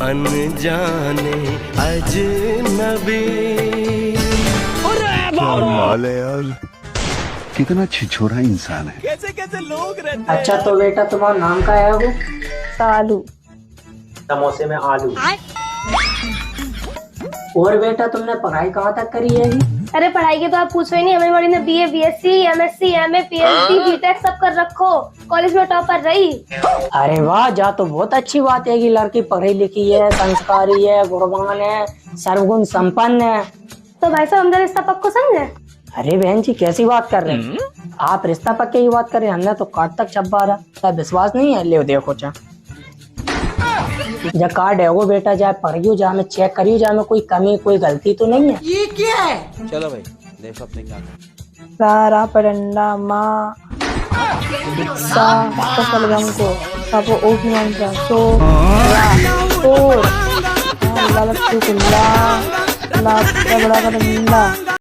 अनजाने अजनबी। कमाल है यार, कितना छिछोरा इंसान है। कैसे कैसे लोग रहते हैं। अच्छा तो बेटा तुम्हारा नाम क्या है? वो सालू। समोसे में आलू। और बेटा तुमने पढ़ाई कहाँ तक करी है? अरे पढ़ाई के तो आप पूछो ही नहीं, हमारी बड़ी ने BA, BSc, MSc, MA, PhD, BTech सब कर रखो, कॉलेज में टॉपर रही। अरे वाह, जा तो बहुत अच्छी बात है कि लड़की पढ़ी लिखी है, संस्कारी है, गुणवान है, सर्वगुण संपन्न है। तो भाई साहब हम रिश्ता पक्को समझे? अरे बहन जी कैसी बात कर रहे हैं आप? रिश्ता पक्के की बात कर रहे हैं, हमने तो कार्ड तक छपवा रहा। विश्वास नहीं है? ले देखो चा जा कार्ड है वो बेटा, जाए पढ़ियो, जा में चेक करियो, जा में कोई कमी कोई गलती तो नहीं है। ये क्या है? चलो भाई देखो अपने क्या सारा परंडा माँ सा सलगंको सापो ओपनियंसा सो या और लालच कुल्ला ला बड़ा बड़ा